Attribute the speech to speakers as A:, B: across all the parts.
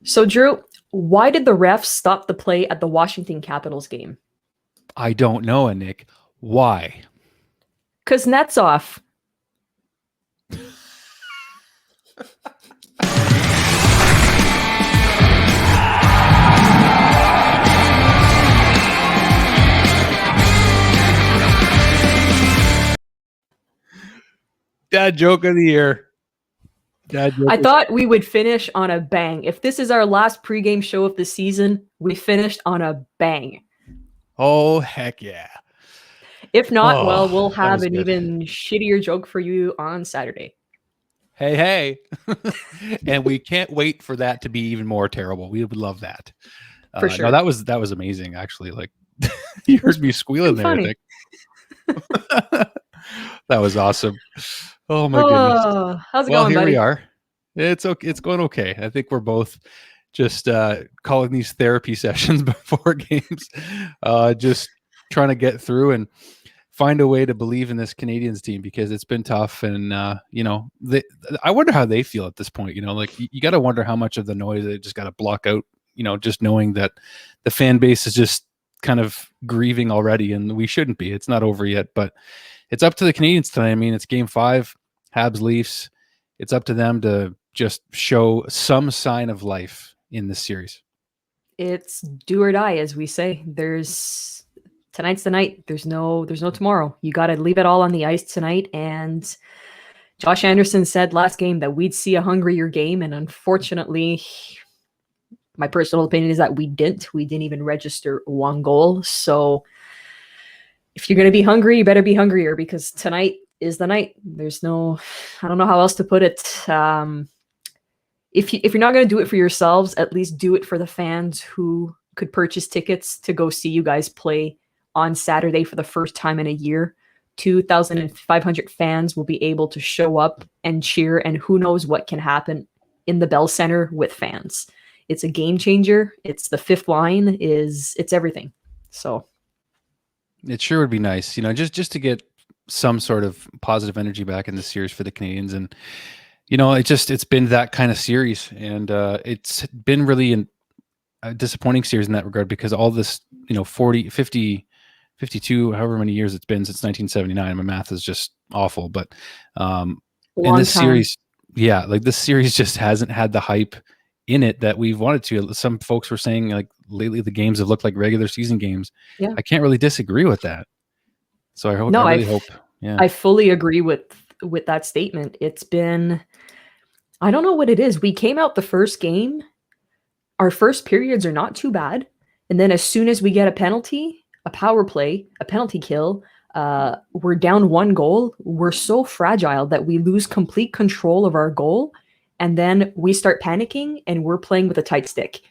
A: So, Drew, why did the refs stop the play at the Washington Capitals game?
B: I don't know, Annik. Why?
A: Because net's off.
B: Dad joke of the year. Dad joke.
A: I thought we would finish on a bang. If this is our last pregame show of the season, we finished on a bang.
B: Oh, heck yeah.
A: If not, well,
B: Oh,
A: we'll
B: that
A: have
B: was
A: an
B: good.
A: even shittier joke for you on Saturday.
B: Hey. And we can't wait for that to be even more terrible. We would love that.
A: For
B: No,
A: sure.
B: that was amazing, actually. Like, you heard me squealing
A: Pretty
B: there, I
A: funny.
B: think. That was awesome. Oh my goodness.
A: Oh, how's it
B: Well,
A: going,
B: here we
A: buddy?
B: are. It's okay. It's going okay. I think we're both just calling these therapy sessions before games, just trying to get through and find a way to believe in this Canadiens team because it's been tough. And I wonder how they feel at this point. Like you got to wonder how much of the noise they just got to block out. Just knowing that the fan base is just kind of grieving already, and we shouldn't be. It's not over yet, but it's up to the Canadiens tonight. I mean, it's Game 5, Habs Leafs. It's up to them to just show some sign of life in this series.
A: It's do or die, as we say. There's tonight's the night. There's no tomorrow. You got to leave it all on the ice tonight. And Josh Anderson said last game that we'd see a hungrier game, and unfortunately, my personal opinion is that we didn't. We didn't even register one goal. So if you're going to be hungry, you better be hungrier because tonight is the night. There's no, I don't know how else to put it. If you're not going to do it for yourselves, at least do it for the fans who could purchase tickets to go see you guys play on Saturday for the first time in a year. 2,500 fans will be able to show up and cheer, and who knows what can happen in the Bell Center with fans. It's a game changer. It's the fifth line. It's everything. So
B: It sure would be nice, just to get some sort of positive energy back in the series for the Canadiens. And it's been that kind of series, and it's been really a disappointing series in that regard because all this 40, 50, 52, however many years it's been since 1979. My math is just awful, but in
A: long
B: this
A: time.
B: series, yeah, like this series just hasn't had the hype in it that we've wanted to. Some folks were saying like lately the games have looked like regular season games.
A: Yeah.
B: I can't really disagree with that. So I
A: No,
B: really hope. Yeah.
A: I fully agree with that statement. It's been, I don't know what it is. We came out the first game, our first periods are not too bad, and then as soon as we get a penalty, a power play, a penalty kill, we're down one goal. We're so fragile that we lose complete control of our goal, and then we start panicking and we're playing with a tight stick.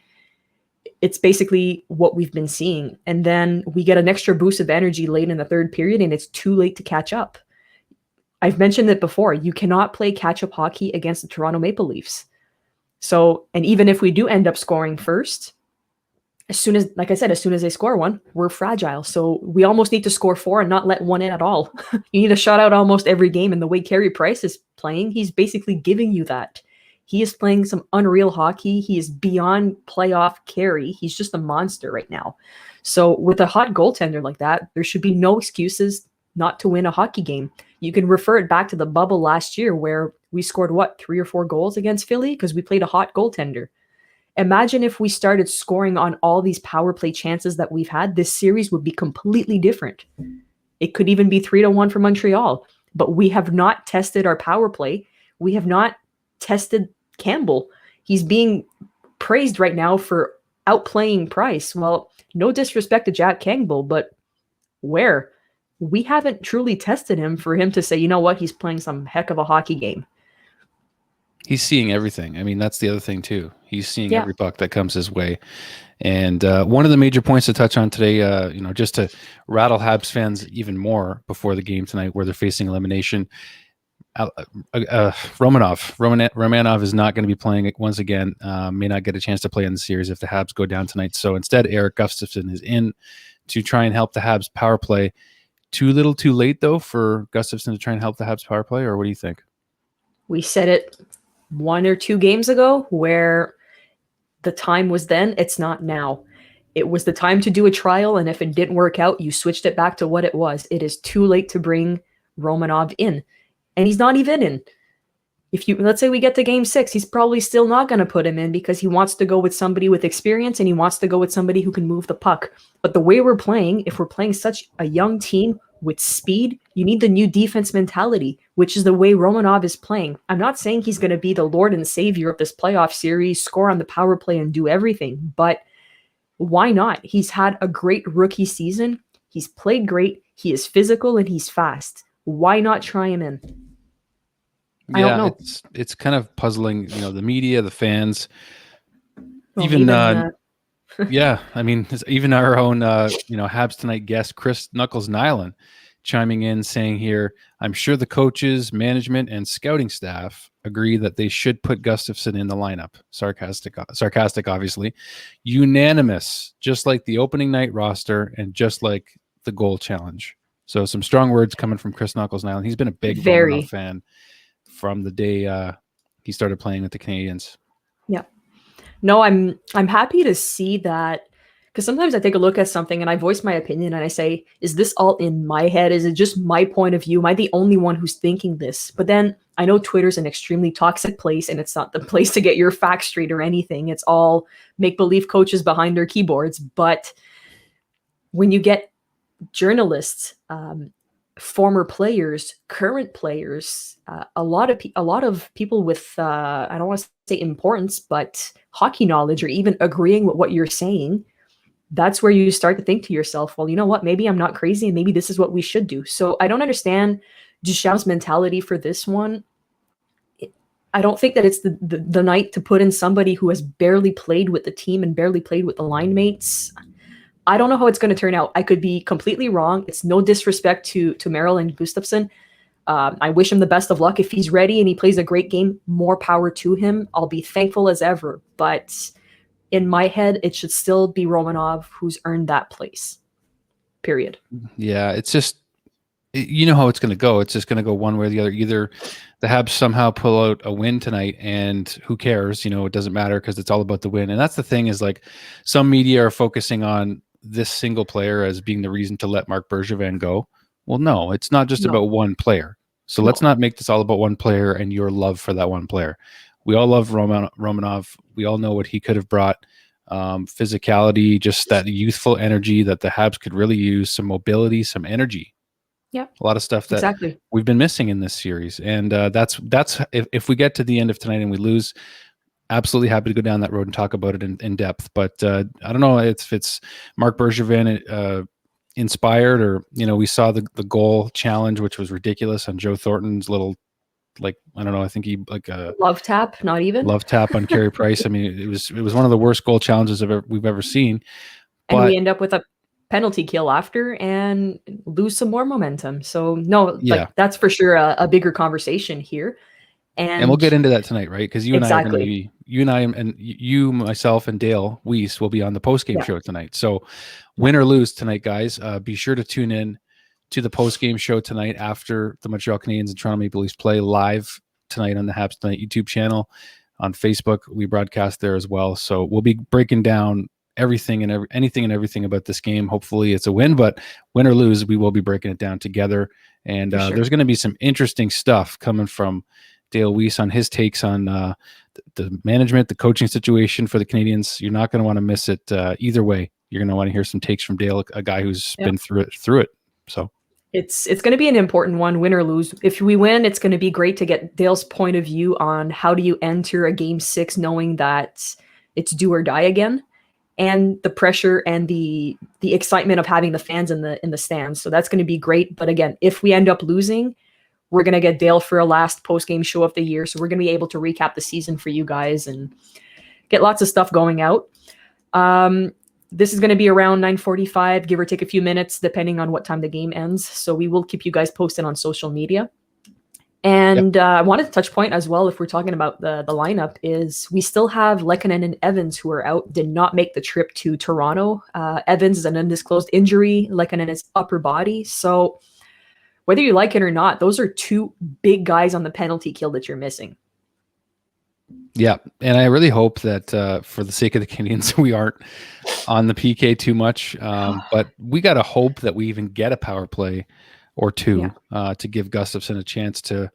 A: It's basically what we've been seeing. And then we get an extra boost of energy late in the third period, and it's too late to catch up. I've mentioned it before. You cannot play catch-up hockey against the Toronto Maple Leafs. So, and even if we do end up scoring first, as soon as, like I said, as soon as they score one, we're fragile. So we almost need to score four and not let one in at all. You need a shutout almost every game. And the way Carey Price is playing, he's basically giving you that. He is playing some unreal hockey. He is beyond playoff Carey. He's just a monster right now. So with a hot goaltender like that, there should be no excuses not to win a hockey game. You can refer it back to the bubble last year where we scored, 3 or 4 goals against Philly because we played a hot goaltender. Imagine if we started scoring on all these power play chances that we've had. This series would be completely different. It could even be 3-1 for Montreal. But we have not tested our power play. We have not tested Campbell. He's being praised right now for outplaying Price. Well, no disrespect to Jack Campbell, but where? We haven't truly tested him for him to say, you know what, he's playing some heck of a hockey game.
B: He's seeing everything. I mean, that's the other thing too. He's seeing
A: Yeah.
B: every puck that comes his way. And one of the major points to touch on today, just to rattle Habs fans even more before the game tonight, where they're facing elimination. Romanov is not going to be playing once again. May not get a chance to play in the series if the Habs go down tonight. So instead, Erik Gustaffson is in to try and help the Habs power play. Too little, too late though for Gustaffson to try and help the Habs power play, or what do you think?
A: We said it 1 or 2 games ago where The time was then, it's not now. It was the time to do a trial, and if it didn't work out, you switched it back to what it was. It is too late to bring Romanov in, and he's not even in. If you let's say we get to game 6, he's probably still not going to put him in because he wants to go with somebody with experience and he wants to go with somebody who can move the puck. But the way we're playing, if we're playing such a young team with speed, you need the new defense mentality, which is the way Romanov is playing. I'm not saying he's going to be the Lord and Savior of this playoff series, score on the power play and do everything, but why not? He's had a great rookie season. He's played great. He is physical and he's fast. Why not try him in? I don't know.
B: It's kind of puzzling, the media, the fans,
A: Well,
B: even yeah, I mean, even our own Habs Tonight guest Chris Knuckles Nyland chiming in saying here, I'm sure the coaches, management, and scouting staff agree that they should put Gustaffson in the lineup. Sarcastic, obviously. Unanimous, just like the opening night roster and just like the goal challenge. So some strong words coming from Chris Knuckles Nyland. He's been a big Romanov fan from the day he started playing with the Canadiens.
A: Yeah. No, I'm happy to see that, because sometimes I take a look at something and I voice my opinion and I say, is this all in my head? Is it just my point of view? Am I the only one who's thinking this? But then I know Twitter's an extremely toxic place and it's not the place to get your facts straight or anything. It's all make-believe coaches behind their keyboards. But when you get journalists, former players, current players, a lot of people with I don't want to say importance, but hockey knowledge, or even agreeing with what you're saying, that's where you start to think to yourself, well, you know what, maybe I'm not crazy and maybe this is what we should do. So I don't understand Duchamp's mentality for this one. I don't think that it's the night to put in somebody who has barely played with the team and barely played with the line mates. I don't know how it's going to turn out. I could be completely wrong. It's no disrespect to Merrill and Gustaffson. I wish him the best of luck. If he's ready and he plays a great game, more power to him. I'll be thankful as ever. But in my head, it should still be Romanov who's earned that place. Period.
B: Yeah, it's just, you know how it's going to go. It's just going to go one way or the other. Either the Habs somehow pull out a win tonight, and who cares? It doesn't matter because it's all about the win. And that's the thing, is like some media are focusing on this single player as being the reason to let Marc Bergevin go. Well, no, it's not just about one player. So let's not make this all about one player and your love for that one player. We all love Romanov. We all know what he could have brought. Physicality, just that youthful energy that the Habs could really use, some mobility, some energy.
A: Yeah,
B: a lot of stuff that we've been missing in this series. And that's if we get to the end of tonight and we lose, absolutely happy to go down that road and talk about it in depth. But I don't know if it's Marc Bergevin inspired, or we saw the goal challenge, which was ridiculous, on Joe Thornton's little, I don't know, I think he a
A: love tap, not even
B: love tap on Carey Price. I mean, it was one of the worst goal challenges we've ever seen.
A: And we end up with a penalty kill after and lose some more momentum. So no, that's for sure a bigger conversation here. And
B: we'll get into that tonight, right? Because you and I are going to be, you, myself, and Dale Weiss will be on the post-game show tonight. So win or lose tonight, guys, be sure to tune in to the post-game show tonight after the Montreal Canadiens and Toronto Maple Leafs play live tonight on the Habs Tonight YouTube channel. On Facebook, we broadcast there as well. So we'll be breaking down everything and everything about this game. Hopefully it's a win, but win or lose, we will be breaking it down together. And there's going to be some interesting stuff coming from Dale Weiss on his takes on the management, the coaching situation for the Canadiens. You're not going to want to miss it either way. You're going to want to hear some takes from Dale, a guy who's been through it. So
A: it's going to be an important one, win or lose. If we win, it's going to be great to get Dale's point of view on how do you enter a game 6 knowing that it's do or die again, and the pressure and the excitement of having the fans in the stands. So that's going to be great. But again, if we end up losing, we're going to get Dale for a last post-game show of the year. So we're going to be able to recap the season for you guys and get lots of stuff going out. This is going to be around 9:45, give or take a few minutes, depending on what time the game ends. So we will keep you guys posted on social media. And I wanted to touch point as well, if we're talking about the lineup, is we still have Lehkonen and Evans who are out, did not make the trip to Toronto. Evans is an undisclosed injury. Lehkonen is upper body. So whether you like it or not, those are two big guys on the penalty kill that you're missing.
B: Yeah, and I really hope that for the sake of the Canadiens, we aren't on the PK too much. But we got to hope that we even get a power play or
A: Yeah.
B: two to give Gustaffson a chance to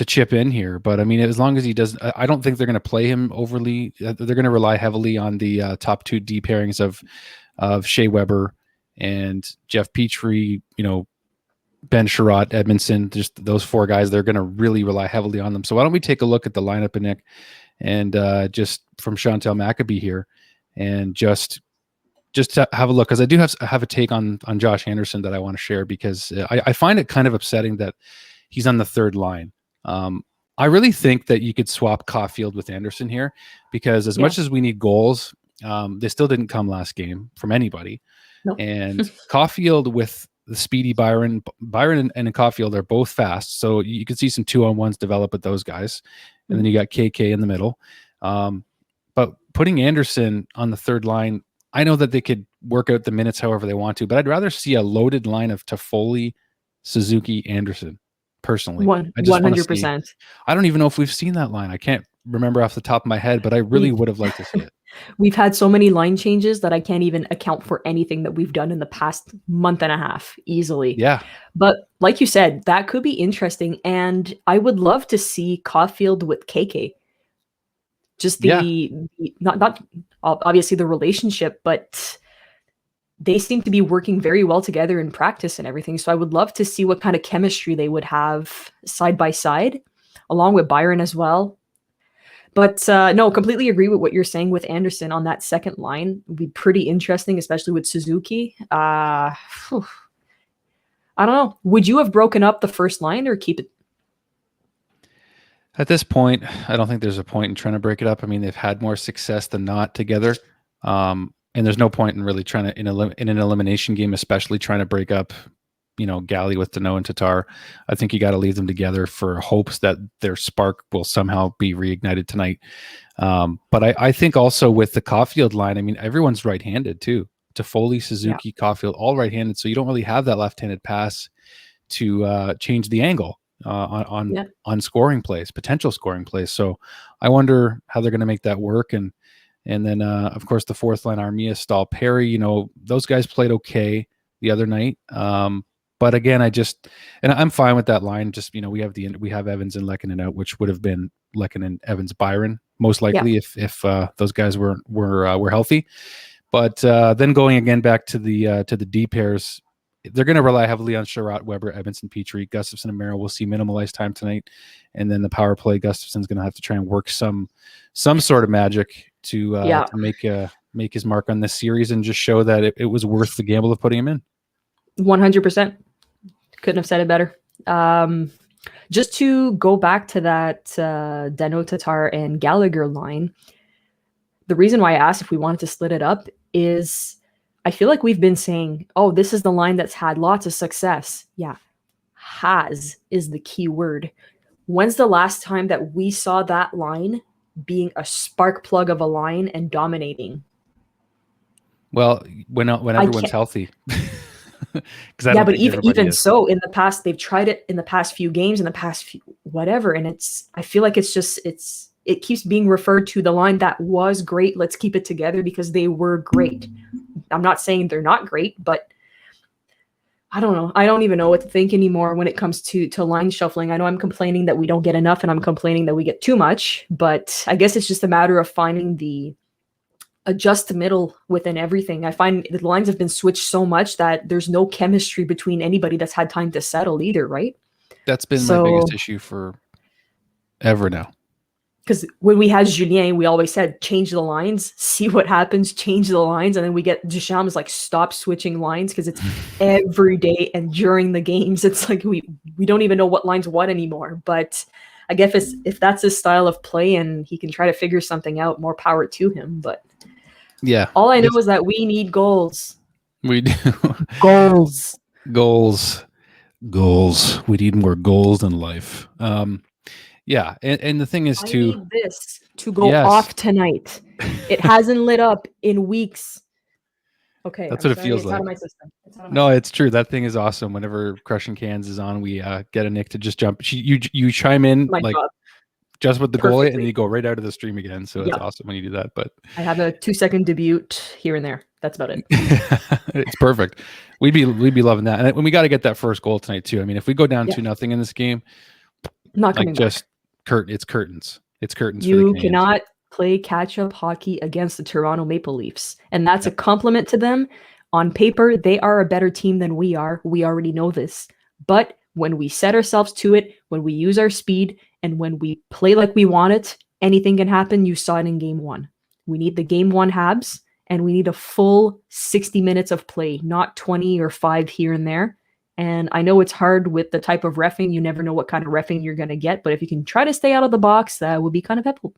B: chip in here. But I mean, as long as he does, I don't think they're going to play him overly. They're going to rely heavily on the top two D pairings of Shea Weber and Jeff Petrie. Ben Sherratt, Edmondson, just those four guys. They're going to really rely heavily on them. So why don't we take a look at the lineup, Annik, and just from Chantal Maccabee here, and just to have a look, because I do have a take on Josh Anderson that I want to share, because I find it kind of upsetting that he's on the third line. I really think that you could swap Caulfield with Anderson here, because as much as we need goals, they still didn't come last game from anybody.
A: Nope.
B: And Caulfield with the speedy Byron and Caulfield are both fast, so you could see some 2-on-1s develop with those guys. And then you got KK in the middle. But putting Anderson on the third line, I know that they could work out the minutes however they want to, but I'd rather see a loaded line of Toffoli, Suzuki, Anderson. Personally, I just
A: 100%.
B: I don't even know if we've seen that line. I can't remember off the top of my head, but I really would have liked to see it.
A: We've had so many line changes that I can't even account for anything that we've done in the past month and a half easily.
B: Yeah.
A: But like you said, that could be interesting. And I would love to see Caulfield with KK. Just not obviously the relationship, but they seem to be working very well together in practice and everything. So I would love to see what kind of chemistry they would have side by side, along with Byron as well. But no, completely agree with what you're saying with Anderson on that second line. Would be pretty interesting, especially with Suzuki. I don't know. Would you have broken up the first line or keep it?
B: At this point, I don't think there's a point in trying to break it up. I mean, they've had more success than not together. And there's no point in really trying to, in an elimination game, especially trying to break up, Galley with Danault and Tatar. I think you got to leave them together for hopes that their spark will somehow be reignited tonight. But I think also with the Caulfield line, I mean, everyone's right-handed too. Toffoli, Suzuki, Caulfield, all right-handed. So you don't really have that left-handed pass to change the angle on scoring plays, potential scoring plays. So I wonder how they're going to make that work. And then, of course, the fourth line, Armia, Stahl, Perry, those guys played okay the other night. But again, and I'm fine with that line. Just, we have Evans and Lehkonen out, which would have been Lehkonen, Evans, Byron, most likely if those guys were healthy. But then going again back to the D pairs, they're going to rely heavily on Sherratt, Weber, Edmondson, Petrie, Gustaffson, and Merrill. We'll see minimal ice time tonight. And then the power play, Gustaffson's going to have to try and work some sort of magic to make his mark on this series and just show that it was worth the gamble of putting him in.
A: 100%. Couldn't have said it better. Just to go back to that Danault, Tatar, and Gallagher line, the reason why I asked if we wanted to split it up is I feel like we've been saying, oh, this is the line that's had lots of success. Yeah. Has is the key word. When's the last time that we saw that line being a spark plug of a line and dominating?
B: Well, when everyone's healthy.
A: But even so, in the past, they've tried it in the past few games, in the past few whatever, and I feel like it keeps being referred to the line that was great. Let's keep it together because they were great. I'm not saying they're not great, but I don't know. I don't even know what to think anymore when it comes to line shuffling. I know I'm complaining that we don't get enough and I'm complaining that we get too much, but I guess it's just a matter of finding the adjust middle within everything. I find the lines have been switched so much that there's no chemistry between anybody that's had time to settle either, right?
B: That's been my biggest issue for ever now.
A: Because when we had Julien, we always said, change the lines, see what happens, change the lines. And then we get Duchamp is like, stop switching lines because it's every day. And during the games, it's like we don't even know what line's what anymore. But I guess if that's his style of play and he can try to figure something out, more power to him. But
B: yeah,
A: all I know is that we need goals.
B: We do.
A: Goals.
B: We need more goals in life. Yeah, and the thing is
A: I need this to go off tonight. It hasn't lit up in weeks. Okay,
B: that's what it feels like.
A: Out of my system.
B: No, it's true. That thing is awesome. Whenever Crushing Cans is on, we get Annik to just jump. You chime in just with the goalie, and then
A: perfectly.
B: you go right out of the stream again. So it's
A: Yeah.
B: awesome when you do that. But
A: I have a 2-second debut here and there. That's about it.
B: it's perfect. We'd be loving that. And we got to get that first goal tonight too. I mean, if we go down 2-0 in this game,
A: Not coming
B: like
A: back.
B: just it's curtains. It's curtains for the
A: You
B: Canadiens.
A: cannot play catch-up hockey against the Toronto Maple Leafs. And that's a compliment to them. On paper, they are a better team than we are. We already know this. But when we set ourselves to it, when we use our speed, and when we play like we want it, anything can happen. You saw it in game 1. We need the game 1 Habs, and we need a full 60 minutes of play, not 20 or 5 here and there. And I know it's hard with the type of reffing. You never know what kind of reffing you're going to get. But if you can try to stay out of the box, that would be kind of helpful.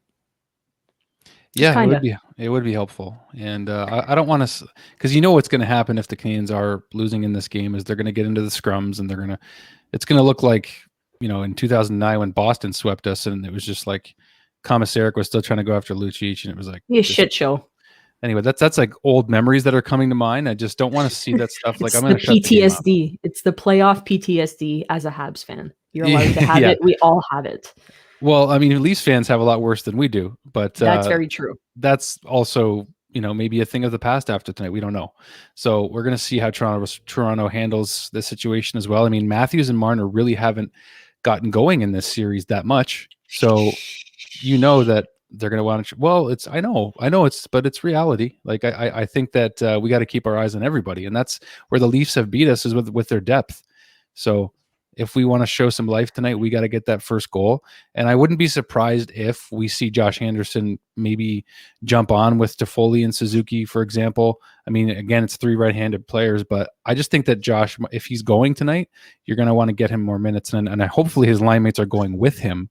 B: Yeah, it would be helpful. And I don't want to, because you know what's going to happen if the Canadiens are losing in this game is they're going to get into the scrums, and it's going to look like, in 2009 when Boston swept us, and it was just like Komisarek was still trying to go after Lucic, and it was like
A: Be a shit show.
B: Anyway, that's like old memories that are coming to mind. I just don't want to see that stuff. Like, I'm going to shut the game up.
A: PTSD. It's the playoff PTSD as a Habs fan. You're allowed to have it. We all have it.
B: Well, I mean, Leafs fans have a lot worse than we do, but
A: that's very true.
B: That's also, maybe a thing of the past after tonight. We don't know. So we're going to see how Toronto handles this situation as well. I mean, Matthews and Marner really haven't gotten going in this series that much. So that they're going to want to. Well, I know but it's reality. Like I think that we got to keep our eyes on everybody, and that's where the Leafs have beat us is with their depth. So if we want to show some life tonight, we got to get that first goal. And I wouldn't be surprised if we see Josh Anderson maybe jump on with Toffoli and Suzuki, for example. I mean, again, it's 3 right-handed players, but I just think that Josh, if he's going tonight, you're going to want to get him more minutes, and hopefully his line mates are going with him.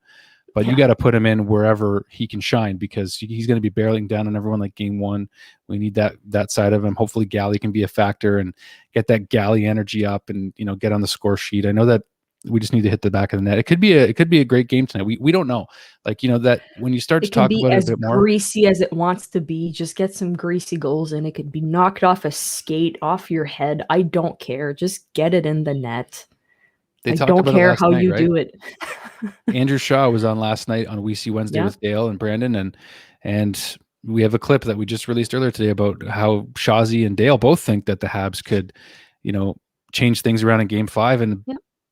B: But you got to put him in wherever he can shine, because he's going to be barreling down on everyone like game 1. We need that side of him. Hopefully Galley can be a factor and get that Galley energy up and, get on the score sheet. I know that we just need to hit the back of the net. It could be a great game tonight. We don't know. Like, that when you start to talk about it a bit more.
A: It can be as greasy as it wants to be. Just get some greasy goals in. It could be knocked off a skate, off your head. I don't care. Just get it in the net. I don't care how you do it.
B: Andrew Shaw was on last night on We See Wednesday with Dale and Brandon, and we have a clip that we just released earlier today about how Shawzy and Dale both think that the Habs could, change things around in Game 5. And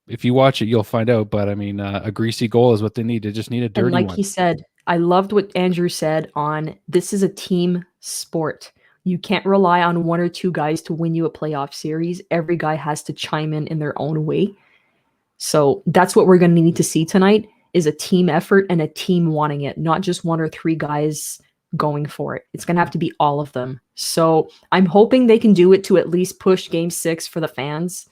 B: if you watch it, you'll find out. But I mean, a greasy goal is what they need. They just need a dirty one.
A: And he said, I loved what Andrew said on this is a team sport. You can't rely on 1 or 2 guys to win you a playoff series. Every guy has to chime in their own way. So that's what we're going to need to see tonight is a team effort and a team wanting it, not just 1 or 3 guys going for it. It's going to have to be all of them. So I'm hoping they can do it to at least push Game 6 for the fans,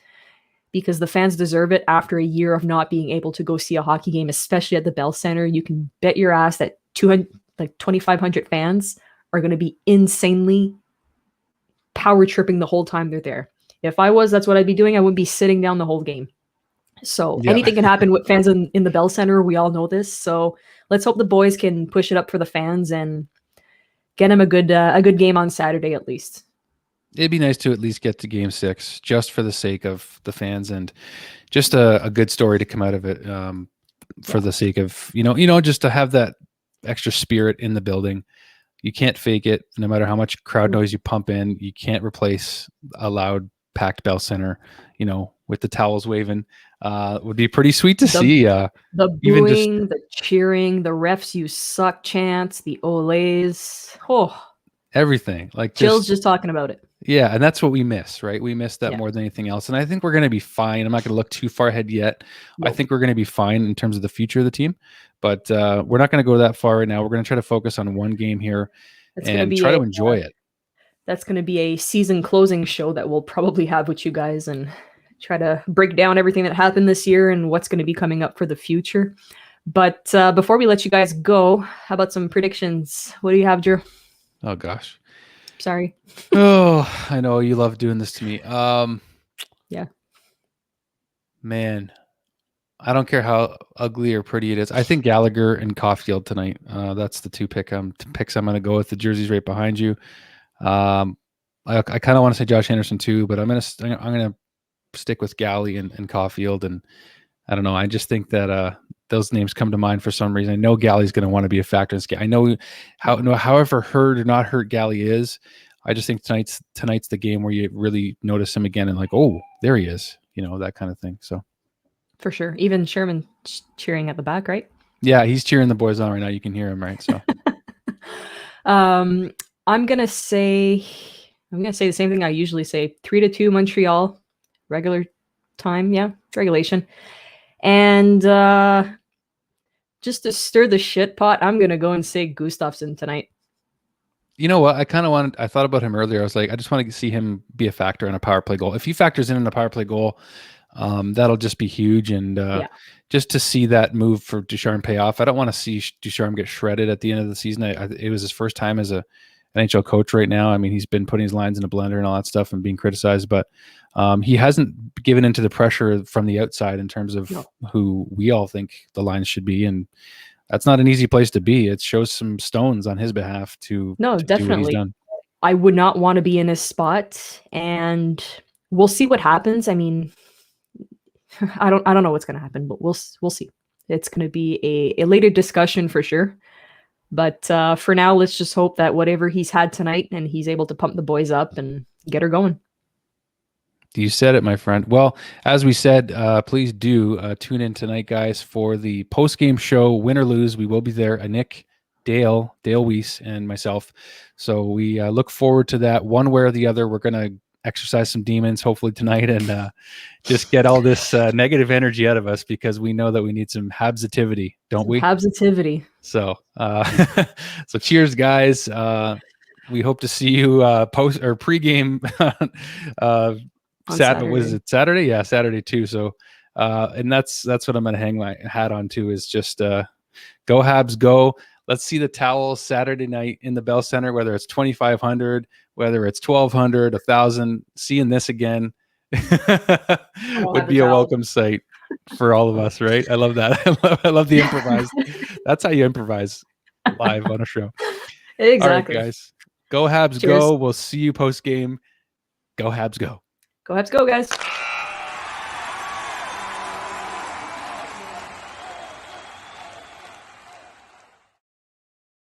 A: because the fans deserve it after a year of not being able to go see a hockey game, especially at the Bell Center. You can bet your ass that 2,500 fans are going to be insanely power tripping the whole time they're there. If I was, that's what I'd be doing. I wouldn't be sitting down the whole game. So anything can happen with fans in the Bell Center. We all know this. So let's hope the boys can push it up for the fans and get them a good game on Saturday at least.
B: It'd be nice to at least get to Game 6 just for the sake of the fans and just a good story to come out of it, for the sake of, just to have that extra spirit in the building. You can't fake it. No matter how much crowd noise you pump in, you can't replace a loud packed Bell Center, with the towels waving. Would be pretty sweet to see.
A: The booing, the cheering, the refs you suck chants, the olays.
B: Everything. Like
A: Jill's just talking about it.
B: Yeah, and that's what we miss, right? We miss that more than anything else. And I think we're going to be fine. I'm not going to look too far ahead yet. Nope. I think we're going to be fine in terms of the future of the team. But we're not going to go that far right now. We're going to try to focus on one game here and try to enjoy it.
A: That's going to be a season closing show that we'll probably have with you guys and try to break down everything that happened this year and what's going to be coming up for the future. But before we let you guys go, how about some predictions? What do you have, Drew?
B: Oh, gosh.
A: Sorry.
B: Oh, I know you love doing this to me.
A: Yeah.
B: Man, I don't care how ugly or pretty it is. I think Gallagher and Caulfield tonight. That's the 2 picks I'm going to go with. The jersey's right behind you. I kind of want to say Josh Anderson too, but I'm going to stick with Galley and Caulfield. And I don't know. I just think that those names come to mind for some reason. I know Galley's going to want to be a factor in this game. I know however hurt or not hurt Galley is, I just think tonight's the game where you really notice him again and like, oh, there he is, that kind of thing. So
A: for sure. Even Sherman cheering at the back, right?
B: Yeah, he's cheering the boys on right now. You can hear him, right? So
A: I'm gonna say the same thing I usually say. 3-2 Montreal, regular time, regulation. And just to stir the shit pot, I'm gonna go and say Gustaffson tonight.
B: You know what? I thought about him earlier. I was like, I just want to see him be a factor in a power play goal. If he factors in a power play goal, that'll just be huge. And just to see that move for Ducharme pay off. I don't want to see Ducharme get shredded at the end of the season. It was his first time as a NHL coach right now. I mean, he's been putting his lines in a blender and all that stuff and being criticized, but he hasn't given into the pressure from the outside in terms of who we all think the lines should be. And that's not an easy place to be. It shows some stones on his behalf to
A: definitely
B: do what he's done.
A: I would not want to be in his spot, and we'll see what happens. I mean, I don't know what's going to happen, but we'll see. It's going to be a later discussion for sure. But for now, let's just hope that whatever he's had tonight and he's able to pump the boys up and get her going.
B: You said it, my friend. Well, as we said, please do tune in tonight, guys, for the post-game show, win or lose. We will be there. Annik, Dale Weiss, and myself. So we look forward to that one way or the other. We're going to exercise some demons, hopefully tonight, and just get all this negative energy out of us because we know that we need some Habsitivity, don't we?
A: Habsitivity.
B: So, so cheers, guys. We hope to see you post or pregame. Saturday. Was it Saturday? Yeah, Saturday too. So, and that's what I'm gonna hang my hat on to is just go Habs, go. Let's see the towels Saturday night in the Bell Center, whether it's 2,500, whether it's 1,200, 1,000. Seeing this again would be a welcome sight for all of us, right? I love that. I love the improvised. That's how you improvise live on a show.
A: Exactly.
B: All right, guys. Go Habs,
A: cheers.
B: go. We'll see you post game. Go Habs, go.
A: Go Habs, go, guys.